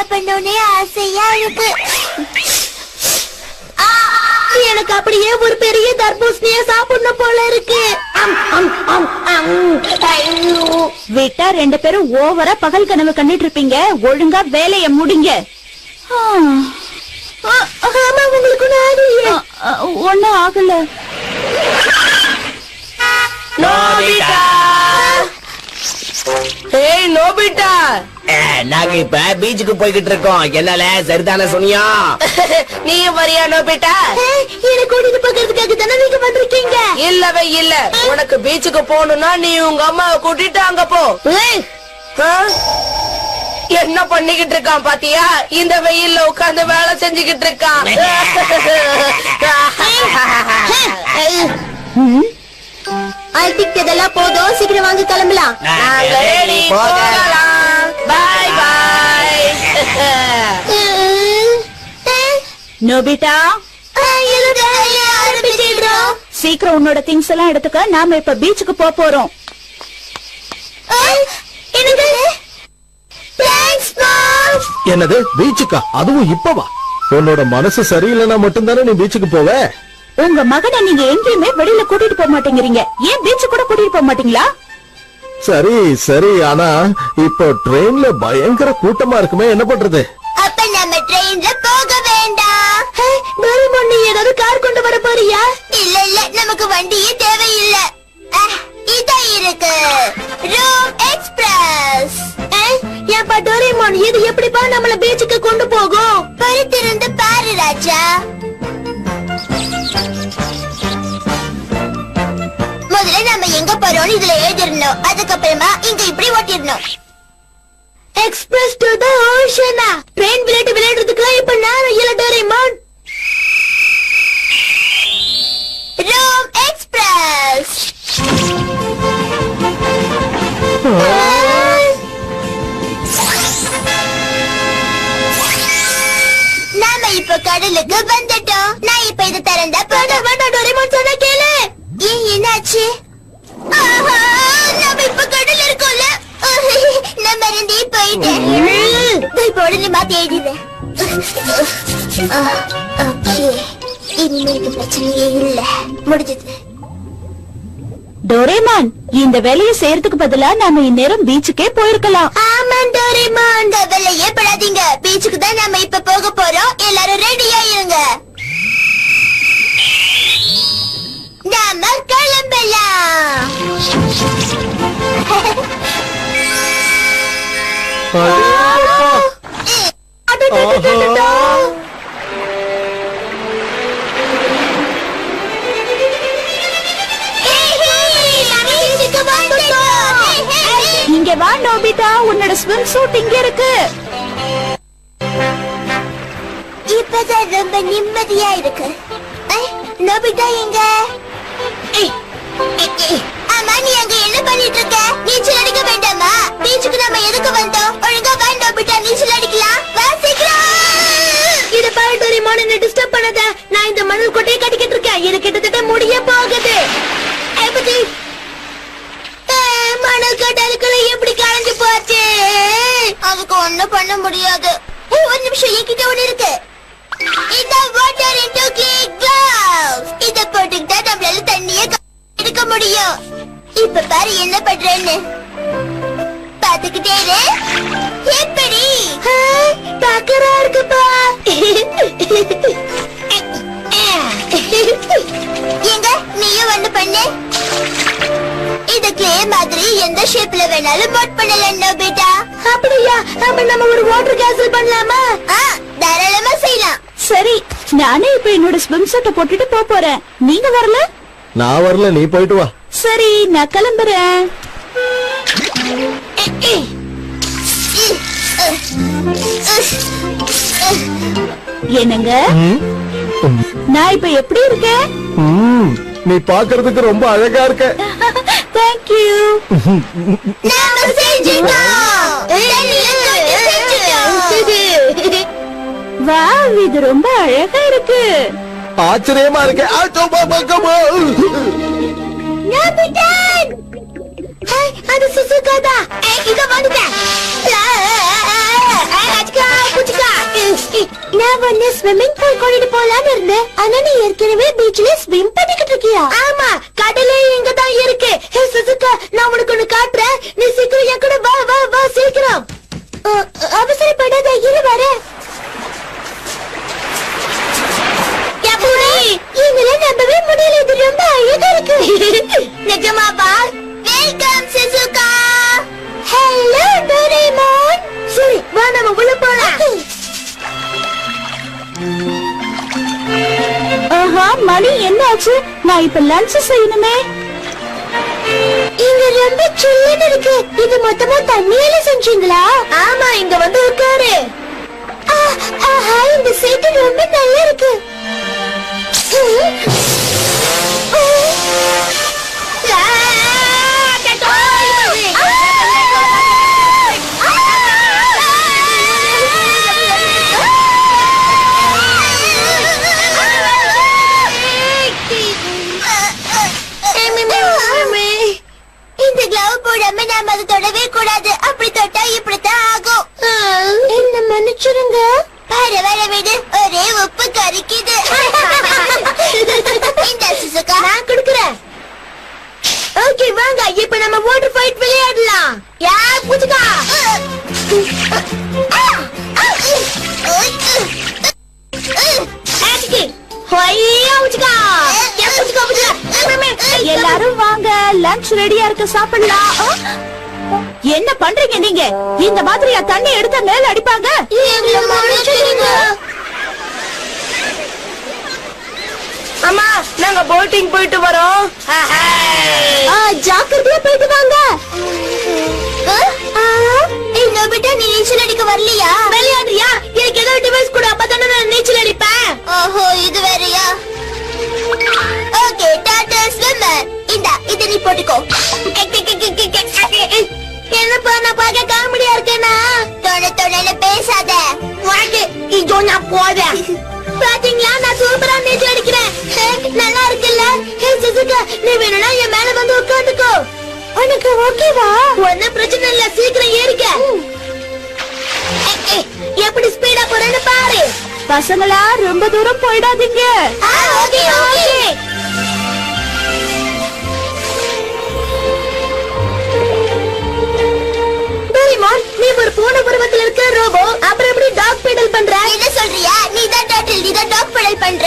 சாப்பிடணும்னே ஆசையா இருக்கு. எனக்கு அப்படியே ஒரு பெரிய தர்பூசணிய சாப்பிடணும் போல இருக்கு. விட்டா 2 பேரும் ஓவரா பகல் கனவு கண்டுட்டு இருப்பீங்க. ஒழுங்கா வேலைய முடிங்க. ஆமா, உங்களுக்கு ஒண்ணும் ஆகல. நோபிட்டா, நாங்க இப்ப பீச்சுக்கு போய்கிட்டு இருக்கோம். என்னால சரிதானே சொன்னியா? நீ வரியா நோபிட்டா? என்ன கூட்டிட்டு போகிறதுக்காக தானே நீங்க வந்திருக்கீங்க? இல்லவே இல்ல, உனக்கு பீச்சுக்கு போகணும்னா நீ உங்க அம்மாவை கூட்டிட்டு அங்க போ. என்ன பண்ணிக்கிட்டு இருக்கான் பாத்தியா? இந்த வெயில்ல உட்கார்ந்து வேலை செஞ்சுக்கிட்டு இருக்கான். அழுத்திட்டதெல்லாம் போதும், சீக்கிரம் வாங்க கிளம்பலாம். பாய் பாய். நோபிட்டா, சீக்கிரம் உன்னோட திங்ஸ் எல்லாம் எடுத்துக்க. நாம இப்ப பீச்சுக்கு போறோம். என்னது பீச்சுக்கா? அதுவும் இப்பவா? உன்னோட மனசு சரியில்லைன்னா மட்டும்தானே நீ பீச்சுக்கு போவ? உங்க மகனை நீங்க எங்கேயுமே வெளியில கூட்டிட்டு போக மாட்டேங்கிறீங்க. ஏன் பீச்சு கூட கூட்டிட்டு போக மாட்டீங்களா? சரி சரி, ஆனா இப்போ ட்ரெயின்ல பயங்கர கூட்டமா இருக்குமே, என்ன பண்றது? அப்ப நம்ம ட்ரெயின்ல போக வேண்டாம். நீ ஏதாவது கார் கொண்டு வர போறியா? இல்ல இல்ல, நமக்கு வண்டியே தேவையில்ல. இதான் இருக்கு, ரூம் எக்ஸ்பிரஸ். ஏன்பா டோரேமான், இது எப்படிப்பா நம்மள பீச்சுக்கு கொண்டு போகும்? பொறுத்திருந்து பாரு ராஜா. முதல்ல நம்ம எங்க போறோம்னு இதுல எழுதிடணும். அதுக்கப்புறமா இங்க இப்படி ஓட்டிடணும். எக்ஸ்பிரஸ் டு தி ஓஷனா. ட்ரெயின் விளையாடுறதுக்கு இப்ப நான் இல்ல டோரேமான். Room express. நாம இப்ப கடலுக்கு வந்துட்டோம். நான் இப்ப இது திறந்தா வேண்டாம் டோரேமான், சொன்னா கேளு. ஏன் என்னாச்சு? நாம இப்ப கடல் இருக்கோம்ல, நான் மறந்தே போயிட்டேன். இப்ப உடனே மாத்தி எழுதிடுறேன். இனிமே இது பிரச்சனையே இல்ல, முடிஞ்சது. டோரேமான், இந்த வேலையை செய்யறதுக்கு பதிலா நாம இந்நேரம் பீச்சுக்கே போயிருக்கலாம். ஆமா டோரேமான், கவலையே படாதீங்க. பீச்சுக்கு தான் நாம இப்ப போக போறோம். எல்லாரும் ரெடியா இருங்க, நாம கிளம்பலாம். இங்க வா நோபிதா, உன்னோட ஸ்விம் சூட் இங்க இருக்கு. இப்பதான் ரொம்ப நிம்மதியா இருக்கு. நோபிதா எங்க? ஆமா, நீ அங்க என்ன பண்ணிட்டு இருக்க? நீச்சல் அடிக்க வேண்டாமா? பீச்சுக்கு நம்ம எதுக்கு வந்தோம்? ஒழுங்கா வா நோபிதா, நீச்சல் அடிக்கலாம். வா சீக்கிரம். இத பாரு டோரேமான், என்ன டிஸ்டர்ப் பண்ணாத. நான் இந்த மணல் கொட்டையை கட்டிக்கிட்டு இருக்கேன். இது கிட்டத்தட்ட முடிய போகுது. மணல் கட்டலுக்குள்ள எப்படி கலந்து போச்சு? அதுக்கு ஒண்ணும் பண்ண முடியாது. ஒரு நிமிஷம், என்கிட்ட ஒண்ணு இருக்கு. இந்த வாட்டர் இன்டோ கிளவுஸ். இத போட்டுக்கிட்டா நம்மளால தண்ணியை எடுக்க முடியும். இப்ப பாரு என்ன பண்றேன்னு. பாத்துக்கிட்டே இரு. எப்படி பாக்கறா இருக்குப்பா. எங்க நீயும் ஒண்ணு பண்ணு. இத கிளே மாதிரி எந்த ஷேப்ல வேணாலும் மோட் பண்ணலாம் நோபிட்டா. அப்படியா? அப்ப நம்ம ஒரு வாட்டர் கேசல் பண்ணலாமா? தாராளமா செய்யலாம். சரி, நானே இப்ப என்னோட ஸ்விம் சூட்டை போட்டுட்டு போறேன். நீங்க வரல? நான் வரல, நீ போயிட்டு வா. சரி, நான் கிளம்புறேன். என்னங்க, நான் இப்ப எப்படி இருக்கேன்? நீ பாக்குறதுக்கு ரொம்ப அழகா இருக்க. தேங்க்யூ. நாம செஞ்சிட்டோம். வா, இது ரொம்ப அழகா இருக்கு. ஆச்சரியமா இருக்கு. அது சுசுகாதா. இத வந்துட்டேன். தானே இருந்தேன். ஆனா நீ ஏற்கனவே பீச்ல ஸ்விம் பண்ணிக்கிட்டு இருக்கியா? ஆமா, கடலே இங்க தான் இருக்கு. ஹே சுசுகா, நான் உனக்கு ஒண்ணு காட்டுறேன். நீ சீக்கிரம் என் கூட வா வா வா சீக்கிரம். அவசரப்படாத, இரு வரேன். இதெல்லாம் நம்பவே முடியல, இது ரொம்ப அழகா இருக்கு. நிஜமாவா? Welcome Shizuka. Hello Doraemon. சரி வா நம்ம உள்ள போலாம். ஆஹா, மணி என்ன ஆச்சு? நான் இப்ப லஞ்ச் செய்யணுமே. இங்க ரொம்ப சில்லுன்னு இருக்கு. இது மொத்தமா தண்ணியால செஞ்சீங்களா? ஆமா, இங்க வந்து உட்காரு. ஆஹா, இந்த சீட்டு ரொம்ப நல்லா இருக்கு. இந்த கிளவ் போடாம நாம அதை தொடவே கூடாது. அப்படி தொட்டா இப்படித்தான் ஆகும். என்ன மன்னிச்சிருங்க. பரவாயில்ல விடு, ஒரே உப்பு கறிக்குது. இந்த சுசுகா நான் கொடுக்கிறேன். ஓகே வாங்க, இப்ப நம்ம வாட்டர் ஃபைட் விளையாடலாம். யா புச்சுக்கா. எல்லாரும் வாங்க, லஞ்ச் ரெடியா இருக்கு, சாப்பிடலாம். என்ன பண்றீங்க நீங்க? இந்த மாதிரியா தண்ணி எடுத்த மேல அடிப்பாங்க? அம்மா, நாங்க போட்டிங் போயிட்டு வரோம். ஜாக்கிரதையா போயிட்டு வாங்க. நீ நீச்சல் அடிக்க வரலையா? விளையாடுறியா? எனக்கு ஏதோ டிவைஸ் கூட, அப்பதானே நான் நீச்சல் அடிப்பேன். ஓஹோ, இது வேறயா? Okay, Tata swimmer. இந்தா, இத நீ போட்டுக்கோ. என்னப்பா, நான் பார்க்க காமெடியா இருக்கேனா? தொண பேசாத. இதோ நான் போறேன். பாத்தீங்களா, நான் சூப்பரா நீச்சல் அடிக்கிறேன். நல்லா இருக்குல்ல? ஹே சுசுகா, நீ வேணும்னா என் மேல வந்து உட்காந்துக்கோ. உனக்கு ஓகேவா? ஒன்னும் பிரச்சனை இல்ல, சீக்கிரம் ஏறிக்க. எப்படி ஸ்பீடா போறேன்னு பாரு. பசங்களா, ரொம்ப தூரம் போயிடாதீங்க. Okay okay. டோரேமான், நீ ஒரு பூனை பருவத்தில் இருக்கிற ரோபோ, அப்புறம் எப்படி டாக் பெடல் பண்ற? என்ன சொல்றியா? நீ தான் டர்ட்டில், நீ தான் டாக் பெடல் பண்ற.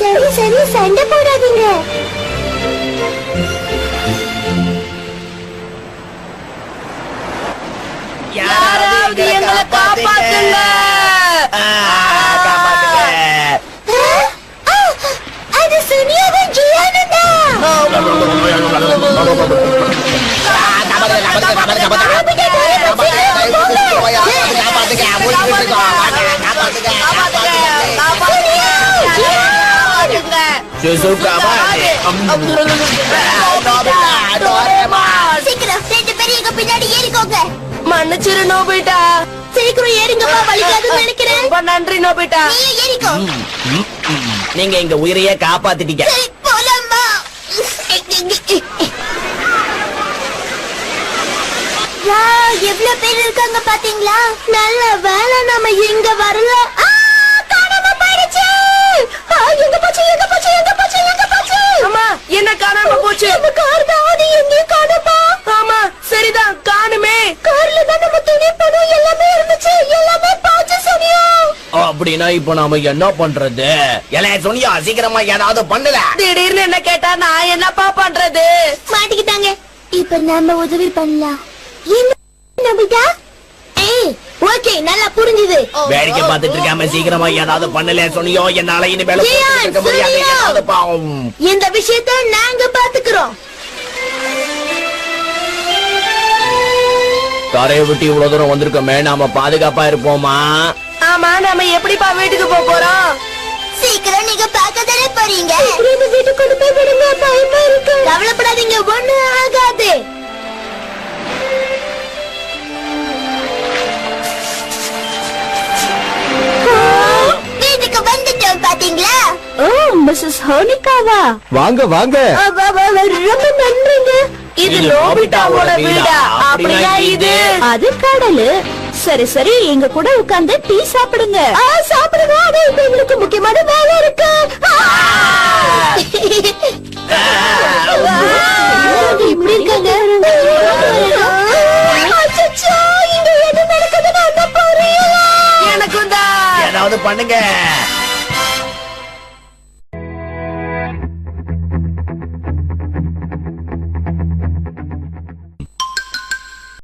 சரி சரி, சண்டை போடாதீங்க. யாராவது எங்களை காப்பாத்துங்க. அது சுனியாவும் ஜியானும் தான். சீக்கிரம் 2 பேரும் எங்க பின்னாடி ஏறிக்கோங்க. மன்னிச்சிரு நோபிட்டா. சீக்கிரம் ஏறுங்கப்பா, வலிக்காதுன்னு நினைக்கிறேன். ரொம்ப நன்றி நோபிட்டா. நீயும் ஏறிக்கோ. நீங்க எங்க உயிரையே காப்பாத்திட்டீங்க. சரி போலாமா? எவ்வளவு பேர் இருக்காங்க பாத்தீங்களா? நல்ல வேலை நம்ம இங்க வரல. காணாம போயிடுச்சு. எங்க போச்சு எங்க போச்சு எங்க போச்சு எங்க போச்சு? அம்மா, என்ன காணாம போச்சு? நம்ம கார் தான், அது எங்கேயும் காணோமா? ஆமா, சரிதான், காணுமே. கார்ல தான் நம்ம துணி பணம் எல்லாமே இருந்துச்சு. எல்லாமே போச்சு சுனியா. அப்படின்னா இப்ப நாம என்ன பண்றது? எல சொன்னியா, சீக்கிரமா ஏதாவது பண்ணல. திடீர்னு என்ன கேட்டா நான் என்னப்பா பண்றது? மாட்டிக்கிட்டாங்க. இப்ப நாம உதவி பண்ணலாம். நம்பிட்டா? ஓகே, நல்லா புரிஞ்சுது. வேடிக்கை பார்த்துட்டு இருக்காம சீக்கிரமா ஏதாவது பண்ணல சொன்னியோ, என்னால இனிமேல இருக்க முடியாது. ஏதாவது பாவம். இந்த விஷயத்தை நாங்க பாத்துக்கிறோம். கரையை விட்டு இவ்வளவு தூரம் வந்திருக்கோமே, நாம பாதுகாப்பா இருப்போமா? ஆமா, நாம எப்படிப்பா வீட்டுக்கு போறோம்? சீக்கிரம் நீங்க பார்க்க தானே போறீங்க. வீட்டுக்கு கொண்டு போய் விடுங்க, பயமா இருக்கு. கவலைப்படாதீங்க, ஒண்ணு ஆகாது. வீட்டுக்கு வந்துட்டோம் பாத்தீங்களா? ஓ, மிஸ்ஸஸ் ஹோனிகாவா? வாங்க வாங்க. ரொம்ப நன்றிங்க. இது நோபிட்டாவோட வீடா? அப்படின்னா இது அது கடலு. சரி சரி எங்க கூட உட்கார்ந்து டீ சாப்பிடுங்க. சாப்பிடுங்க. ஆனா இப்ப எங்களுக்கு முக்கியமான வேலை இருக்கு. இப்படி இருக்காங்க. அச்சச்சோ, இங்க என்ன நடக்குதுன்னு அந்த புரியல. எனக்கும் தான். ஏதாவது பண்ணுங்க.